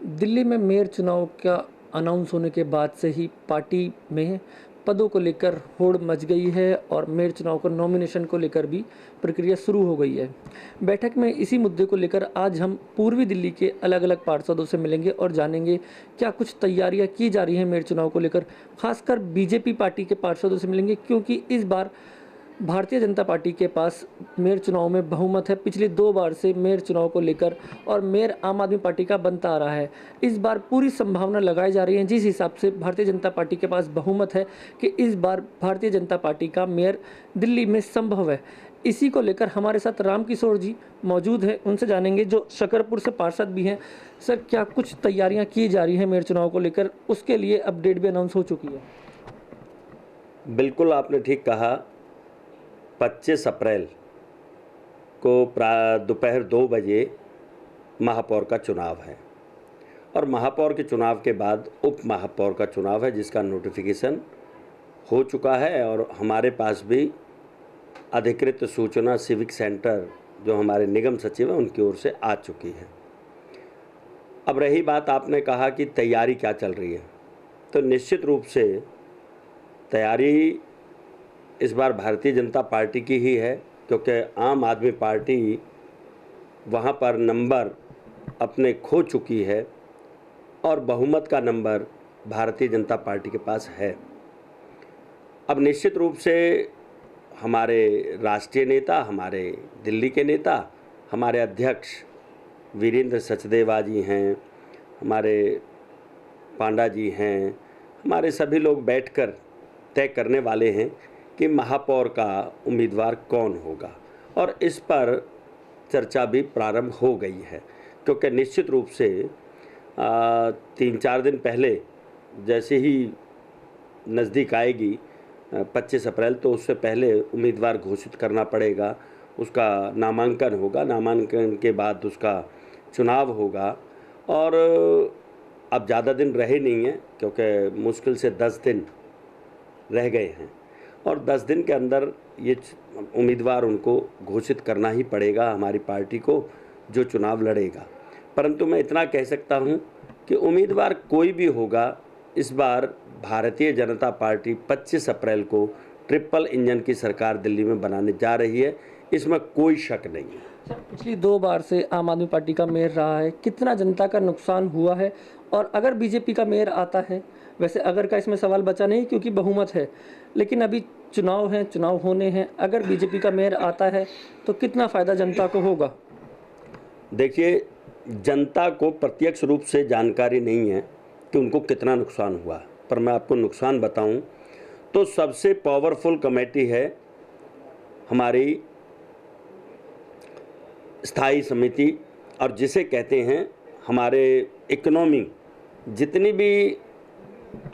दिल्ली में मेयर चुनाव का अनाउंस होने के बाद से ही पार्टी में पदों को लेकर होड़ मच गई है और मेयर चुनाव को नॉमिनेशन को लेकर भी प्रक्रिया शुरू हो गई है। बैठक में इसी मुद्दे को लेकर आज हम पूर्वी दिल्ली के अलग अलग पार्षदों से मिलेंगे और जानेंगे क्या कुछ तैयारियां की जा रही हैं मेयर चुनाव को लेकर। खासकर बीजेपी पार्टी के पार्षदों से मिलेंगे क्योंकि इस बार भारतीय जनता पार्टी के पास मेयर चुनाव में बहुमत है। पिछली 2 बार से मेयर चुनाव को लेकर और मेयर आम आदमी पार्टी का बनता आ रहा है। इस बार पूरी संभावना लगाई जा रही है जिस हिसाब से भारतीय जनता पार्टी के पास बहुमत है कि इस बार भारतीय जनता पार्टी का मेयर दिल्ली में संभव है। इसी को लेकर हमारे साथ रामकिशोर जी मौजूद हैं, उनसे जानेंगे जो शकरपुर से पार्षद भी हैं। सर, क्या कुछ तैयारियां की जा रही हैं मेयर चुनाव को लेकर? उसके लिए अपडेट भी अनाउंस हो चुकी है। बिल्कुल आपने ठीक कहा। 25 अप्रैल को दोपहर 2 बजे महापौर का चुनाव है और महापौर के चुनाव के बाद उप महापौर का चुनाव है जिसका नोटिफिकेशन हो चुका है और हमारे पास भी अधिकृत सूचना सिविक सेंटर जो हमारे निगम सचिव हैं उनकी ओर से आ चुकी है। अब रही बात, आपने कहा कि तैयारी क्या चल रही है, तो निश्चित रूप से तैयारी इस बार भारतीय जनता पार्टी की ही है क्योंकि आम आदमी पार्टी वहाँ पर नंबर अपने खो चुकी है और बहुमत का नंबर भारतीय जनता पार्टी के पास है। अब निश्चित रूप से हमारे राष्ट्रीय नेता, हमारे दिल्ली के नेता, हमारे अध्यक्ष वीरेंद्र सचदेवा जी हैं, हमारे पांडा जी हैं, हमारे सभी लोग बैठकर तय करने वाले हैं कि महापौर का उम्मीदवार कौन होगा और इस पर चर्चा भी प्रारंभ हो गई है क्योंकि निश्चित रूप से 3-4 दिन पहले जैसे ही नज़दीक आएगी 25 अप्रैल तो उससे पहले उम्मीदवार घोषित करना पड़ेगा, उसका नामांकन होगा, नामांकन के बाद उसका चुनाव होगा और अब ज़्यादा दिन रहे नहीं हैं क्योंकि मुश्किल से 10 दिन रह गए हैं और 10 दिन के अंदर ये उम्मीदवार उनको घोषित करना ही पड़ेगा हमारी पार्टी को जो चुनाव लड़ेगा। परंतु मैं इतना कह सकता हूँ कि उम्मीदवार कोई भी होगा, इस बार भारतीय जनता पार्टी 25 अप्रैल को ट्रिपल इंजन की सरकार दिल्ली में बनाने जा रही है, इसमें कोई शक नहीं है। सर, पिछली 2 बार से आम आदमी पार्टी का मेयर रहा है, कितना जनता का नुकसान हुआ है? और अगर बीजेपी का मेयर आता है, वैसे अगर का इसमें सवाल बचा नहीं क्योंकि बहुमत है, लेकिन अभी चुनाव हैं, चुनाव होने हैं, अगर बीजेपी का मेयर आता है तो कितना फ़ायदा जनता को होगा? देखिए, जनता को प्रत्यक्ष रूप से जानकारी नहीं है कि उनको कितना नुकसान हुआ, पर मैं आपको नुकसान बताऊं तो सबसे पावरफुल कमेटी है हमारी स्थायी समिति और जिसे कहते हैं हमारे इकोनॉमी जितनी भी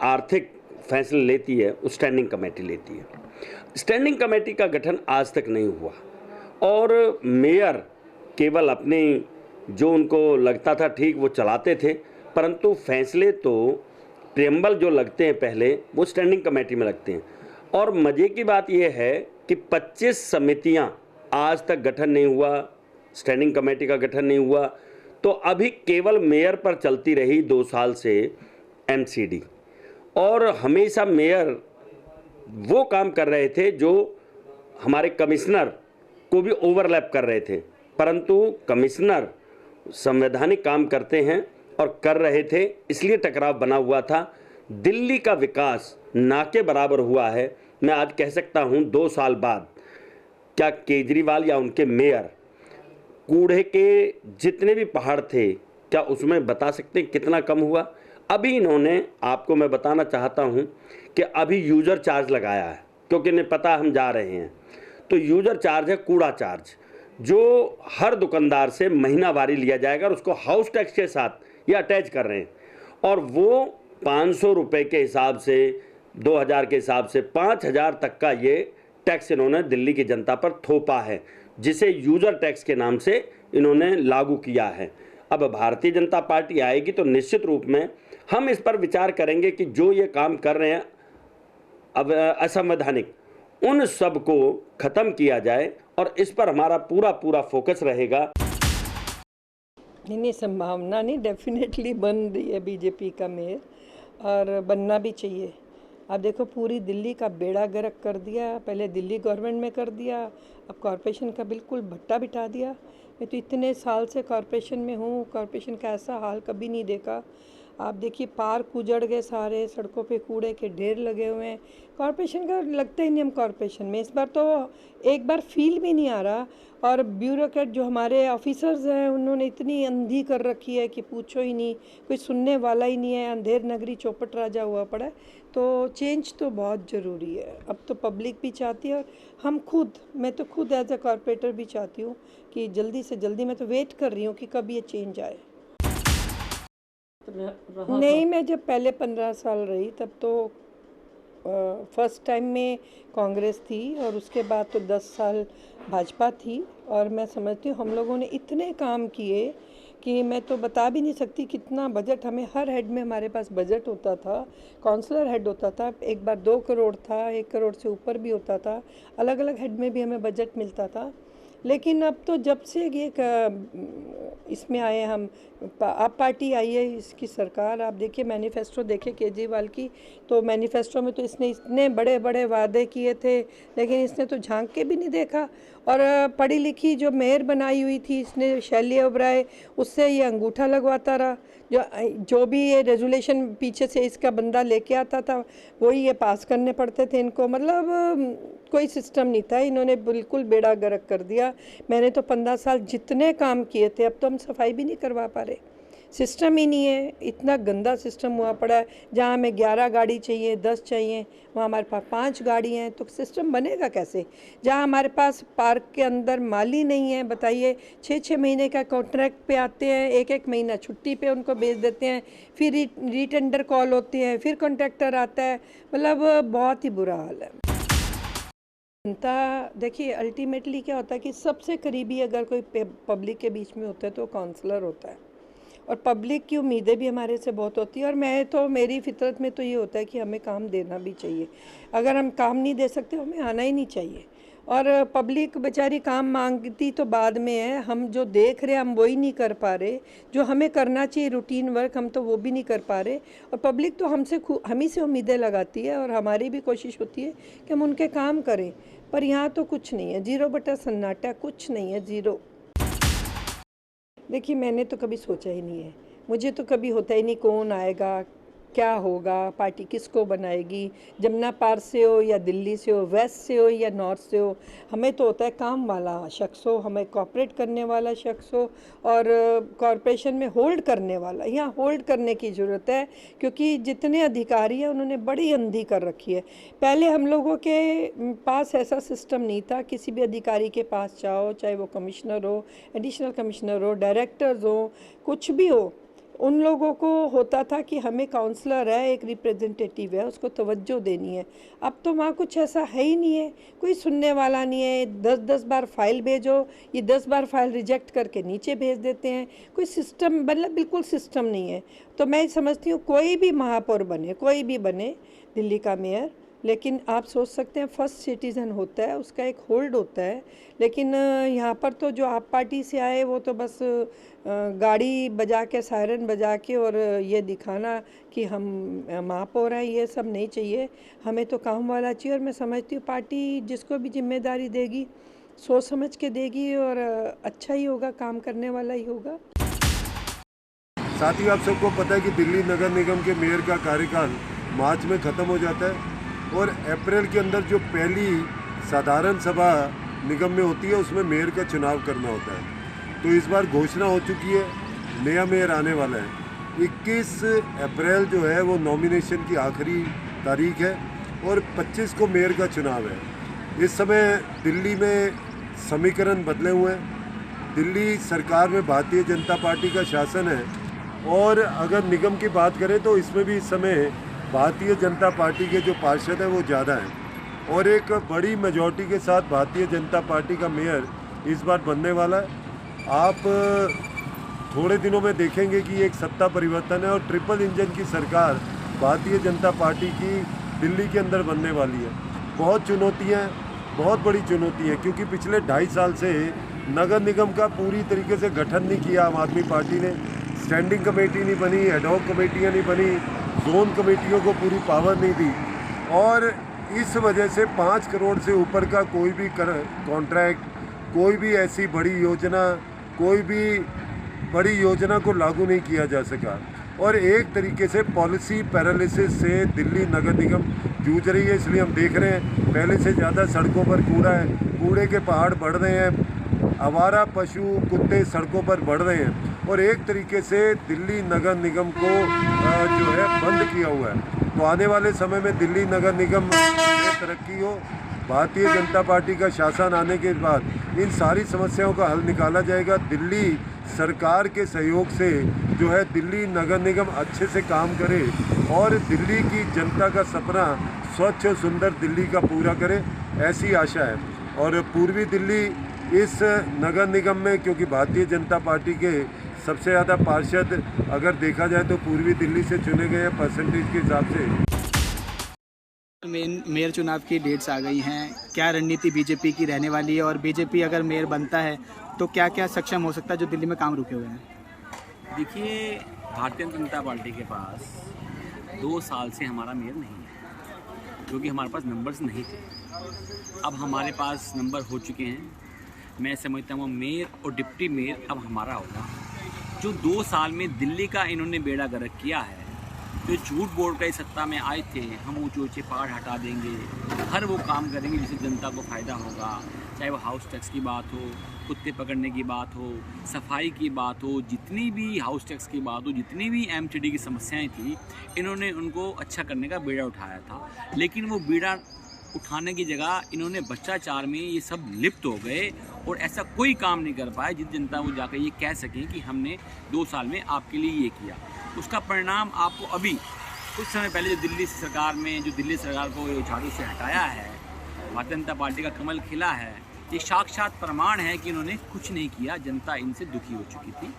आर्थिक फैसले लेती है वो स्टैंडिंग कमेटी लेती है। स्टैंडिंग कमेटी का गठन आज तक नहीं हुआ और मेयर केवल अपनी जो उनको लगता था ठीक वो चलाते थे, परंतु फैसले तो प्रेम्बल जो लगते हैं पहले वो स्टैंडिंग कमेटी में लगते हैं। और मज़े की बात यह है कि 25 समितियां आज तक गठन नहीं हुआ, स्टैंडिंग कमेटी का गठन नहीं हुआ, तो अभी केवल मेयर पर चलती रही 2 साल से एमसीडी और हमेशा मेयर वो काम कर रहे थे जो हमारे कमिश्नर को भी ओवरलैप कर रहे थे, परंतु कमिश्नर संवैधानिक काम करते हैं और कर रहे थे, इसलिए टकराव बना हुआ था। दिल्ली का विकास ना के बराबर हुआ है। मैं आज कह सकता हूं 2 साल बाद क्या केजरीवाल या उनके मेयर कूड़े के जितने भी पहाड़ थे क्या उसमें बता सकते हैं कितना कम हुआ? अभी इन्होंने, आपको मैं बताना चाहता हूं कि अभी यूज़र चार्ज लगाया है क्योंकि इन्हें पता हम जा रहे हैं, तो यूज़र चार्ज है कूड़ा चार्ज जो हर दुकानदार से महीनावारी लिया जाएगा और उसको हाउस टैक्स के साथ ये अटैच कर रहे हैं और वो 500 रुपये के हिसाब से, 2000 के हिसाब से 5000 तक का ये टैक्स इन्होंने दिल्ली की जनता पर थोपा है, जिसे यूज़र टैक्स के नाम से इन्होंने लागू किया है। अब भारतीय जनता पार्टी आएगी तो निश्चित रूप में हम इस पर विचार करेंगे कि जो ये काम कर रहे हैं अब असंवैधानिक, उन सब को ख़त्म किया जाए और इस पर हमारा पूरा फोकस रहेगा। नहीं, संभावना नहीं, डेफिनेटली बन रही है बीजेपी का मेयर, और बनना भी चाहिए। आप देखो, पूरी दिल्ली का बेड़ा गर्क कर दिया। पहले दिल्ली गवर्नमेंट में कर दिया, अब कॉरपोरेशन का बिल्कुल भट्टा बिठा दिया। मैं तो इतने साल से कॉरपोरेशन में हूँ, कॉरपोरेशन का ऐसा हाल कभी नहीं देखा। आप देखिए, पार्क उजड़ गए सारे, सड़कों पे कूड़े के ढेर लगे हुए हैं। कॉरपोरेशन का लगता ही नहीं हम कॉरपोरेशन में। इस बार तो एक बार फील भी नहीं आ रहा। और ब्यूरोक्रेट जो हमारे ऑफिसर्स हैं, उन्होंने इतनी अंधी कर रखी है कि पूछो ही नहीं, कोई सुनने वाला ही नहीं है। अंधेर नगरी चौपट राजा हुआ पड़ा है। तो चेंज तो बहुत ज़रूरी है। अब तो पब्लिक भी चाहती है, और हम खुद, मैं तो खुद एज ए कॉरपोरेटर भी चाहती हूँ कि जल्दी से जल्दी, मैं तो वेट कर रही हूँ कि कब ये चेंज आए। नहीं, मैं जब पहले 15 साल रही तब तो फर्स्ट टाइम में कांग्रेस थी, और उसके बाद तो 10 साल भाजपा थी। और मैं समझती हूँ हम लोगों ने इतने काम किए कि मैं तो बता भी नहीं सकती कितना बजट हमें, हर हेड में हमारे पास बजट होता था। काउंसलर हेड होता था, एक बार 2 करोड़ था, 1 करोड़ से ऊपर भी होता था। अलग अलग हेड में भी हमें बजट मिलता था। लेकिन अब तो जब से ये इसमें आए हम, आप पार्टी आई है, इसकी सरकार, आप देखिए मैनिफेस्टो देखे केजरीवाल की, तो मैनिफेस्टो में तो इसने इतने बड़े बड़े वादे किए थे, लेकिन इसने तो झांक के भी नहीं देखा। और पढ़ी लिखी जो मेयर बनाई हुई थी इसने, शैली ओबराय, उससे ये अंगूठा लगवाता रहा। जो भी ये रेजुलेशन पीछे से इसका बंदा लेके आता था, वही ये पास करने पड़ते थे इनको। मतलब कोई सिस्टम नहीं था, इन्होंने बिल्कुल बेड़ा गर्क कर दिया। मैंने तो 15 साल जितने काम किए थे, अब तो हम सफाई भी नहीं करवा पा रहे। सिस्टम ही नहीं है, इतना गंदा सिस्टम हुआ पड़ा है। जहाँ हमें 11 गाड़ी चाहिए, 10 चाहिए, वहाँ हमारे पास 5 गाड़ी हैं, तो सिस्टम बनेगा कैसे? जहाँ हमारे पास पार्क के अंदर माली नहीं है, बताइए, 6-6 महीने का कॉन्ट्रैक्ट पे आते हैं, 1-1 महीना छुट्टी पे उनको भेज देते हैं, फिर रीटेंडर कॉल होती है, फिर कॉन्ट्रैक्टर आता है। मतलब बहुत ही बुरा हाल है। जनता, देखिए, अल्टीमेटली क्या होता है कि सबसे करीबी अगर कोई पब्लिक के बीच में होता है तो काउंसलर होता है, और पब्लिक की उम्मीदें भी हमारे से बहुत होती है। और मैं तो, मेरी फितरत में तो ये होता है कि हमें काम देना भी चाहिए। अगर हम काम नहीं दे सकते, हमें आना ही नहीं चाहिए। और पब्लिक बेचारी काम मांगती तो बाद में है, हम जो देख रहे हैं हम वही नहीं कर पा रहे। जो हमें करना चाहिए रूटीन वर्क, हम तो वो भी नहीं कर पा रहे। और पब्लिक तो हम ही से उम्मीदें लगाती है, और हमारी भी कोशिश होती है कि हम उनके काम करें। पर यहाँ तो कुछ नहीं है, 0 बटा सन्नाटा, कुछ नहीं है, 0। देखिए, मैंने तो कभी सोचा ही नहीं है, मुझे तो कभी होता ही नहीं कौन आएगा, क्या होगा, पार्टी किसको बनाएगी, जमुना पार से हो या दिल्ली से हो, वेस्ट से हो या नॉर्थ से हो। हमें तो होता है काम वाला शख्स हो, हमें कॉपरेट करने वाला शख्स हो, और कॉरपोरेशन में होल्ड करने वाला। यहाँ होल्ड करने की ज़रूरत है, क्योंकि जितने अधिकारी हैं उन्होंने बड़ी अंधी कर रखी है। पहले हम लोगों के पास ऐसा सिस्टम नहीं था। किसी भी अधिकारी के पास जाओ, चाहे वो कमिश्नर हो, एडिशनल कमिश्नर हो, डायरेक्टर्स हो, कुछ भी हो, उन लोगों को होता था कि हमें काउंसलर है, एक रिप्रेजेंटेटिव है, उसको तवज्जो देनी है। अब तो वहाँ कुछ ऐसा है ही नहीं है, कोई सुनने वाला नहीं है। 10-10 बार फाइल भेजो, ये 10 बार फाइल रिजेक्ट करके नीचे भेज देते हैं। कोई सिस्टम, मतलब बिल्कुल सिस्टम नहीं है। तो मैं समझती हूँ कोई भी महापौर बने, कोई भी बने दिल्ली का मेयर, लेकिन आप सोच सकते हैं फर्स्ट सिटीज़न होता है, उसका एक होल्ड होता है। लेकिन यहाँ पर तो जो आप पार्टी से आए, वो तो बस गाड़ी बजा के, सायरन बजा के, और ये दिखाना कि हम महापौर हैं, ये सब नहीं चाहिए। हमें तो काम वाला चाहिए। और मैं समझती हूँ पार्टी जिसको भी जिम्मेदारी देगी, सोच समझ के देगी, और अच्छा ही होगा, काम करने वाला ही होगा। साथ ही आप सबको पता है कि दिल्ली नगर निगम के मेयर का कार्यकाल मार्च में ख़त्म हो जाता है, और अप्रैल के अंदर जो पहली साधारण सभा निगम में होती है, उसमें मेयर का चुनाव करना होता है। तो इस बार घोषणा हो चुकी है, नया मेयर आने वाला है। 21 अप्रैल जो है वो नॉमिनेशन की आखिरी तारीख है, और 25 को मेयर का चुनाव है। इस समय दिल्ली में समीकरण बदले हुए हैं। दिल्ली सरकार में भारतीय जनता पार्टी का शासन है, और अगर निगम की बात करें तो इसमें भी इस समय भारतीय जनता पार्टी के जो पार्षद हैं वो ज़्यादा हैं, और एक बड़ी मेजॉरिटी के साथ भारतीय जनता पार्टी का मेयर इस बार बनने वाला है। आप थोड़े दिनों में देखेंगे कि एक सत्ता परिवर्तन है, और ट्रिपल इंजन की सरकार भारतीय जनता पार्टी की दिल्ली के अंदर बनने वाली है। बहुत चुनौतियाँ, बहुत बड़ी चुनौती है, क्योंकि पिछले 2.5 साल से नगर निगम का पूरी तरीके से गठन नहीं किया आम आदमी पार्टी ने। स्टैंडिंग कमेटी नहीं बनी, एडहॉक कमेटियाँ नहीं बनी, जोन कमेटियों को पूरी पावर नहीं दी, और इस वजह से 5 करोड़ से ऊपर का कोई भी कॉन्ट्रैक्ट, कोई भी ऐसी बड़ी योजना को लागू नहीं किया जा सका। और एक तरीके से पॉलिसी पैरालिसिस से दिल्ली नगर निगम जूझ रही है। इसलिए हम देख रहे हैं पहले से ज़्यादा सड़कों पर कूड़ा है, कूड़े के पहाड़ बढ़ रहे हैं, आवारा पशु कुत्ते सड़कों पर बढ़ रहे हैं, और एक तरीके से दिल्ली नगर निगम को जो है बंद किया हुआ है। तो आने वाले समय में दिल्ली नगर निगम में तरक्की हो, भारतीय जनता पार्टी का शासन आने के बाद इन सारी समस्याओं का हल निकाला जाएगा। दिल्ली सरकार के सहयोग से जो है दिल्ली नगर निगम अच्छे से काम करे और दिल्ली की जनता का सपना स्वच्छ और सुंदर दिल्ली का पूरा करे, ऐसी आशा है। और पूर्वी दिल्ली इस नगर निगम में, क्योंकि भारतीय जनता पार्टी के सबसे ज़्यादा पार्षद अगर देखा जाए तो पूर्वी दिल्ली से चुने गए हैं परसेंटेज के हिसाब से। मेयर चुनाव की डेट्स आ गई हैं, क्या रणनीति बीजेपी की रहने वाली है, और बीजेपी अगर मेयर बनता है तो क्या क्या सक्षम हो सकता है जो दिल्ली में काम रुके हुए हैं? देखिए, भारतीय जनता पार्टी के पास 2 साल से हमारा मेयर नहीं है, क्योंकि हमारे पास नंबर्स नहीं थे। अब हमारे पास नंबर हो चुके हैं। मैं समझता हूँ मेयर और डिप्टी मेयर अब हमारा होगा। जो 2 साल में दिल्ली का इन्होंने बेड़ा गर्क किया है, जो झूठ बोल कर सत्ता में आए थे, हम ऊँचे ऊँचे पहाड़ हटा देंगे, हर वो काम करेंगे जिससे जनता को फ़ायदा होगा, चाहे वो हाउस टैक्स की बात हो, कुत्ते पकड़ने की बात हो, सफाई की बात हो, जितनी भी हाउस टैक्स की बात हो, जितनी भी एमटीडी की समस्याएं थी, इन्होंने उनको अच्छा करने का बीड़ा उठाया था। लेकिन वो बीड़ा उठाने की जगह इन्होंने भ्रष्टाचार में ये सब लिप्त हो गए और ऐसा कोई काम नहीं कर पाए जिस जनता को जाकर ये कह सकें कि हमने 2 साल में आपके लिए ये किया। उसका परिणाम आपको अभी कुछ समय पहले जो दिल्ली सरकार को झाड़ू से हटाया है, भारतीय जनता पार्टी का कमल खिला है, ये साक्षात प्रमाण है कि इन्होंने कुछ नहीं किया। जनता इनसे दुखी हो चुकी थी।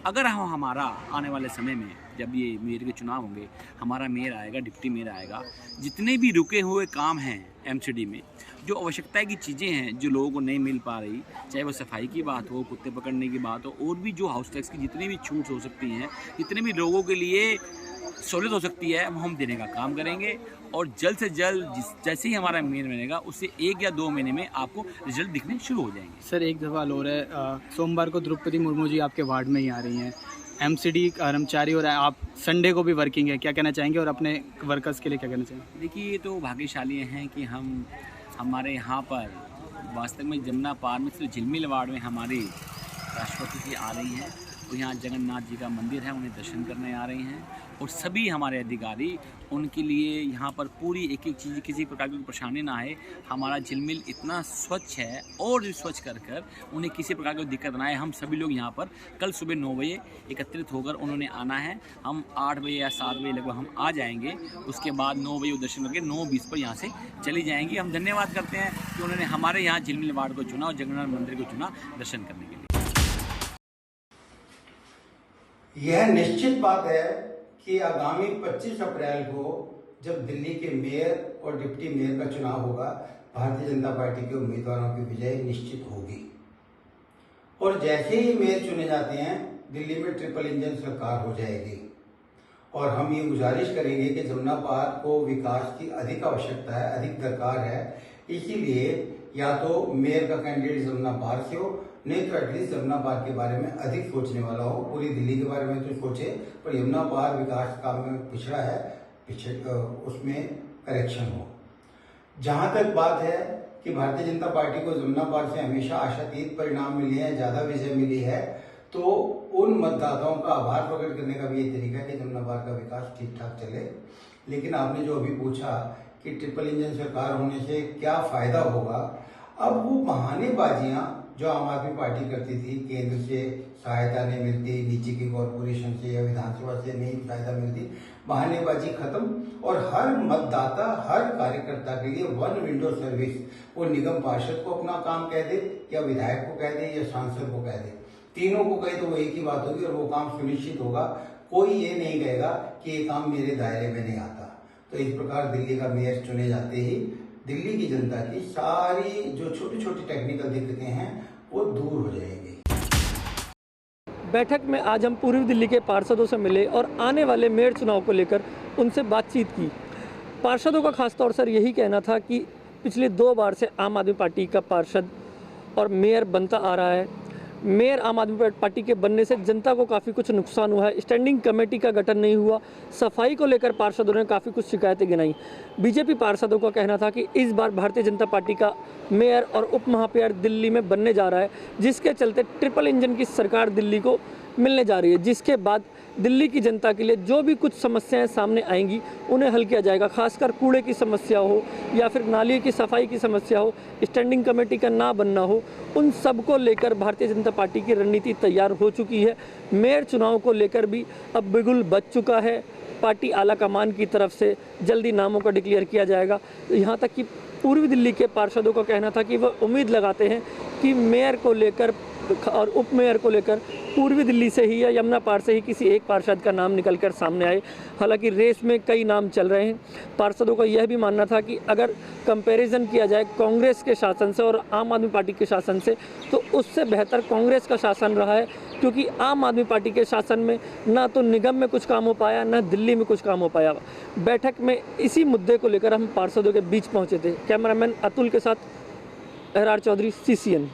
अगर हम हमारा आने वाले समय में जब ये मेयर के चुनाव होंगे, हमारा मेयर आएगा, डिप्टी मेयर आएगा, जितने भी रुके हुए काम हैं एमसीडी में, जो आवश्यकता की चीज़ें हैं जो लोगों को नहीं मिल पा रही, चाहे वो सफाई की बात हो, कुत्ते पकड़ने की बात हो, और भी जो हाउस टैक्स की जितनी भी छूट हो सकती हैं, जितने भी लोगों के लिए सहूलियत हो सकती है, हम देने का काम करेंगे। और जल्द से जल्द जैसे ही हमारा मेयर बनेगा, उससे 1 या 2 महीने में आपको रिजल्ट दिखने शुरू हो जाएंगे। सर, एक सवाल और है, सोमवार को द्रौपदी मुर्मू जी आपके वार्ड में ही आ रही हैं, एमसीडी कर्मचारी और आप संडे को भी वर्किंग है, क्या कहना चाहेंगे और अपने वर्कर्स के लिए क्या कहना चाहेंगे? देखिए, ये तो भाग्यशाली हैं कि हमारे यहाँ पर वास्तव में जमुना पार में सिर्फ झिलमिल वार्ड में हमारी राष्ट्रपति जी आ रही हैं, तो यहाँ जगन्नाथ जी का मंदिर है, उन्हें दर्शन करने आ रही हैं, और सभी हमारे अधिकारी उनके लिए यहाँ पर पूरी एक एक चीज़, किसी प्रकार की परेशानी ना आए। हमारा झिलमिल इतना स्वच्छ है और भी स्वच्छ कर उन्हें किसी प्रकार की दिक्कत ना आए। हम सभी लोग यहाँ पर कल सुबह 9 बजे एकत्रित होकर उन्होंने आना है। हम 8 बजे या 7 बजे लगभग हम आ जाएंगे। उसके बाद 9 बजे दर्शन करके 9:20 पर यहाँ से चली जाएंगी। हम धन्यवाद करते हैं कि उन्होंने हमारे यहाँ झिलमिल वार्ड को चुना और जगन्नाथ मंदिर को चुना दर्शन करने के लिए। यह निश्चित बात है कि आगामी 25 अप्रैल को जब दिल्ली के मेयर और डिप्टी मेयर का चुनाव होगा, भारतीय जनता पार्टी के उम्मीदवारों की विजय निश्चित होगी। और जैसे ही मेयर चुने जाते हैं, दिल्ली में ट्रिपल इंजन सरकार हो जाएगी। और हम ये गुजारिश करेंगे कि जमुना पार को विकास की अधिक आवश्यकता है, अधिक दरकार है। इसीलिए या तो मेयर का कैंडिडेट जमुना पार से हो, नहीं तो एटलीस्ट यमुना पार के बारे में अधिक सोचने वाला हो। पूरी दिल्ली के बारे में तो सोचे, पर यमुना पार विकास काम में पिछड़ा है, उसमें करेक्शन हो। जहां तक बात है कि भारतीय जनता पार्टी को यमुना पार से हमेशा आशातीत परिणाम मिले हैं, ज्यादा विजय मिली है, तो उन मतदाताओं का आभार प्रकट करने का भी ये तरीका है कि यमुना पार का विकास ठीक ठाक चले। लेकिन आपने जो अभी पूछा कि ट्रिपल इंजन सरकार होने से क्या फायदा होगा, अब वो बहानेबाजियां जो आम आदमी पार्टी करती थी, केंद्र से सहायता नहीं मिलती, नीचे की कॉरपोरेशन से या विधानसभा से नहीं सहायता मिलती, बहानेबाजी खत्म। और हर मतदाता, हर कार्यकर्ता के लिए 1 विंडो सर्विस, वो निगम पार्षद को अपना काम कह दे या विधायक को कह दे या सांसद को कह दे, तीनों को कहे तो वो एक ही बात होगी और वो काम सुनिश्चित होगा। कोई ये नहीं कहेगा कि ये काम मेरे दायरे में नहीं आता। तो इस प्रकार दिल्ली का मेयर चुने जाते ही दिल्ली की जनता की सारी जो छोटी छोटी टेक्निकल दिक्कतें हैं वो दूर हो जाएगी। बैठक में आज हम पूर्वी दिल्ली के पार्षदों से मिले और आने वाले मेयर चुनाव को लेकर उनसे बातचीत की। पार्षदों का खासतौर से यही कहना था कि पिछले 2 बार से आम आदमी पार्टी का पार्षद और मेयर बनता आ रहा है। मेयर आम आदमी पार्टी के बनने से जनता को काफ़ी कुछ नुकसान हुआ है। स्टैंडिंग कमेटी का गठन नहीं हुआ। सफाई को लेकर पार्षदों ने काफ़ी कुछ शिकायतें गिनाई। बीजेपी पार्षदों का कहना था कि इस बार भारतीय जनता पार्टी का मेयर और उप महापौर दिल्ली में बनने जा रहा है, जिसके चलते ट्रिपल इंजन की सरकार दिल्ली को मिलने जा रही है, जिसके बाद दिल्ली की जनता के लिए जो भी कुछ समस्याएं सामने आएंगी उन्हें हल किया जाएगा। खासकर कूड़े की समस्या हो या फिर नाली की सफाई की समस्या हो, स्टैंडिंग कमेटी का ना बनना हो, उन सब को लेकर भारतीय जनता पार्टी की रणनीति तैयार हो चुकी है। मेयर चुनाव को लेकर भी अब बिगुल बज चुका है। पार्टी आला कमान की तरफ से जल्दी नामों का डिक्लेयर किया जाएगा। यहाँ तक कि पूर्वी दिल्ली के पार्षदों का कहना था कि वह उम्मीद लगाते हैं कि मेयर को लेकर और उप मेयर को लेकर पूर्वी दिल्ली से ही या यमुना पार से ही किसी एक पार्षद का नाम निकलकर सामने आए। हालांकि रेस में कई नाम चल रहे हैं। पार्षदों का यह भी मानना था कि अगर कंपैरिजन किया जाए कांग्रेस के शासन से और आम आदमी पार्टी के शासन से, तो उससे बेहतर कांग्रेस का शासन रहा है, क्योंकि आम आदमी पार्टी के शासन में ना तो निगम में कुछ काम हो पाया, ना दिल्ली में कुछ काम हो पाया। बैठक में इसी मुद्दे को लेकर हम पार्षदों के बीच पहुँचे थे। कैमरामैन अतुल के साथ एहरार चौधरी, CCN।